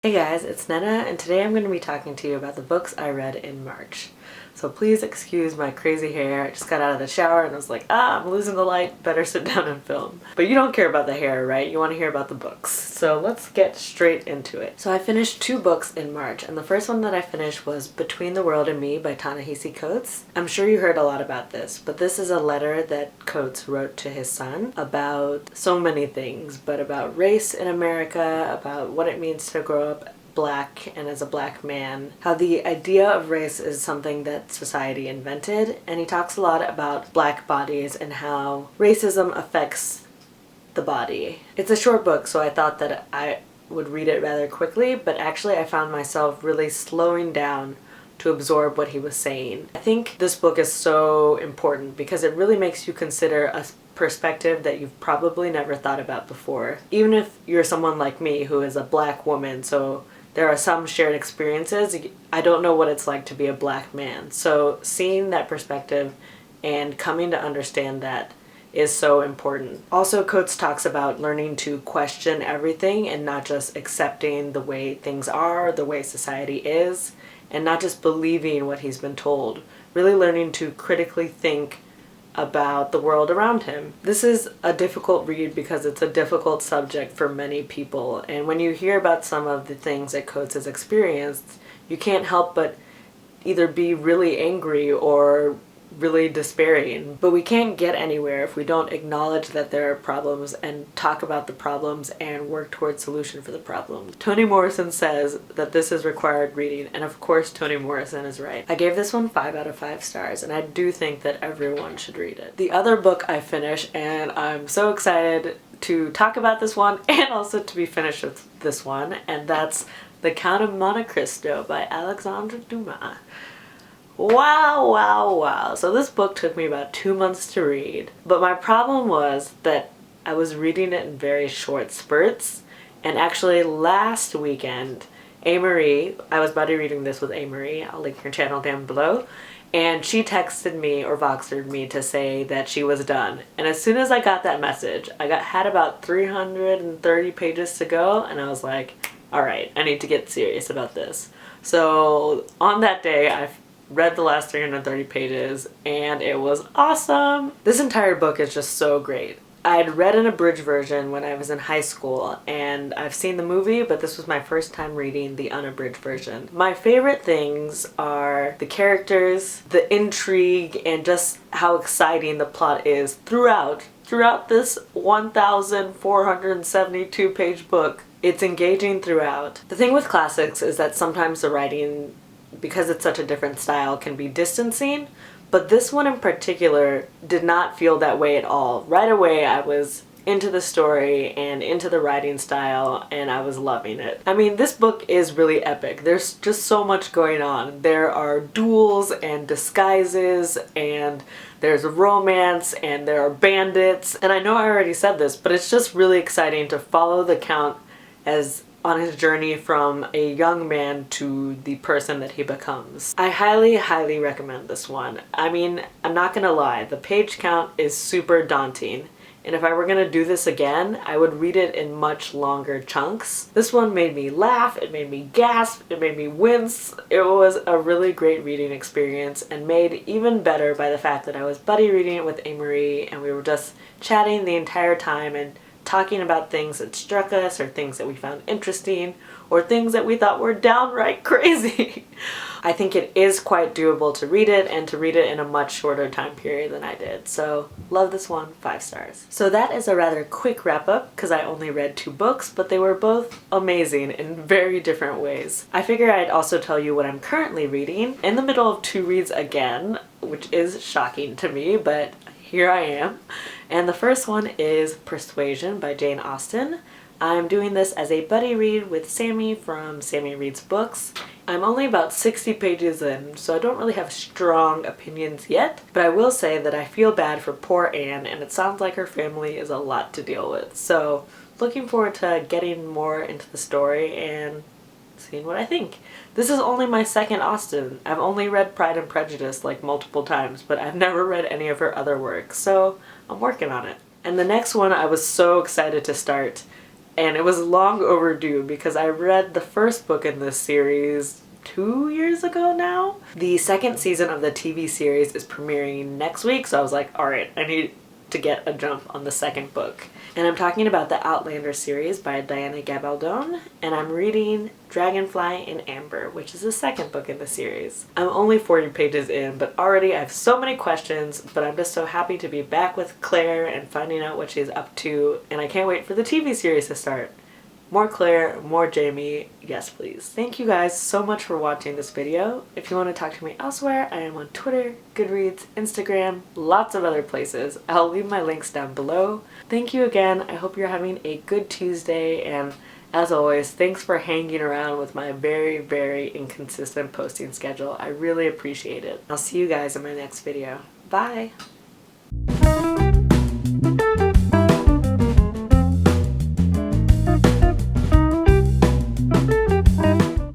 Hey guys, it's Nena, and today I'm going to be talking to you about the books I read in March. So please excuse my crazy hair. I just got out of the shower and I was like, I'm losing the light, better sit down and film. But you don't care about the hair, right? You want to hear about the books. So let's get straight into it. So I finished 2 books in March, and the first one that I finished was Between the World and Me by Ta-Nehisi Coates. I'm sure you heard a lot about this, but this is a letter that Coates wrote to his son about so many things, but about race in America, about what it means to grow up Black and as a Black man, how the idea of race is something that society invented, and he talks a lot about Black bodies and how racism affects the body. It's a short book, so I thought that I would read it rather quickly, but actually I found myself really slowing down to absorb what he was saying. I think this book is so important because it really makes you consider a perspective that you've probably never thought about before. Even if you're someone like me who is a Black woman, so there are some shared experiences, I don't know what it's like to be a Black man. So seeing that perspective and coming to understand that is so important. Also, Coates talks about learning to question everything and not just accepting the way things are, the way society is, and not just believing what he's been told. Really learning to critically think about the world around him. This is a difficult read because it's a difficult subject for many people, and when you hear about some of the things that Coates has experienced, you can't help but either be really angry or really despairing. But we can't get anywhere if we don't acknowledge that there are problems and talk about the problems and work towards solution for the problems. Toni Morrison says that this is required reading, and of course Toni Morrison is right. I gave this one 5 out of 5 stars, and I do think that everyone should read it. The other book I finished, and I'm so excited to talk about this one and also to be finished with this one, and that's The Count of Monte Cristo by Alexandre Dumas. Wow. So this book took me about 2 months to read, but my problem was that I was reading it in very short spurts, and actually last weekend, A-Marie, I was buddy reading this with A-Marie, I'll link her channel down below, and she texted me or Voxered me to say that she was done. And as soon as I got that message, had about 330 pages to go, and I was like, alright, I need to get serious about this. So on that day, I read the last 330 pages, and it was awesome! This entire book is just so great. I had read an abridged version when I was in high school, and I've seen the movie, but this was my first time reading the unabridged version. My favorite things are the characters, the intrigue, and just how exciting the plot is throughout this 1,472 page book. It's engaging throughout. The thing with classics is that sometimes the writing, because it's such a different style, can be distancing, but this one in particular did not feel that way at all. Right away I was into the story and into the writing style, and I was loving it. I mean, this book is really epic. There's just so much going on. There are duels and disguises, and there's romance, and there are bandits, and I know I already said this, but it's just really exciting to follow the Count as on his journey from a young man to the person that he becomes. I highly recommend this one. I mean, I'm not gonna lie, the page count is super daunting, and if I were gonna do this again, I would read it in much longer chunks. This one made me laugh, it made me gasp, it made me wince. It was a really great reading experience, and made even better by the fact that I was buddy reading it with A-Marie, and we were just chatting the entire time and talking about things that struck us, or things that we found interesting, or things that we thought were downright crazy. I think it is quite doable to read it, and to read it in a much shorter time period than I did. So love this one, 5 stars. So that is a rather quick wrap up because I only read 2 books, but they were both amazing in very different ways. I figure I'd also tell you what I'm currently reading, in the middle of 2 reads again, which is shocking to me, but here I am. And the first one is Persuasion by Jane Austen. I'm doing this as a buddy read with Sammy from Sammy Reads Books. I'm only about 60 pages in, so I don't really have strong opinions yet, but I will say that I feel bad for poor Anne, and it sounds like her family is a lot to deal with. So looking forward to getting more into the story and seeing what I think. This is only my second Austen. I've only read Pride and Prejudice like multiple times, but I've never read any of her other work, so I'm working on it. And the next one I was so excited to start, and it was long overdue because I read the first book in this series 2 years ago now. The second season of the TV series is premiering next week, so I was like, alright, I need to get a jump on the second book. And I'm talking about the Outlander series by Diana Gabaldon, and I'm reading Dragonfly in Amber, which is the second book in the series. I'm only 40 pages in, but already I have so many questions, but I'm just so happy to be back with Claire and finding out what she's up to, and I can't wait for the TV series to start. More Claire, more Jamie, yes please. Thank you guys so much for watching this video. If you want to talk to me elsewhere, I am on Twitter, Goodreads, Instagram, lots of other places. I'll leave my links down below. Thank you again. I hope you're having a good Tuesday, and as always, thanks for hanging around with my very, very inconsistent posting schedule. I really appreciate it. I'll see you guys in my next video. Bye!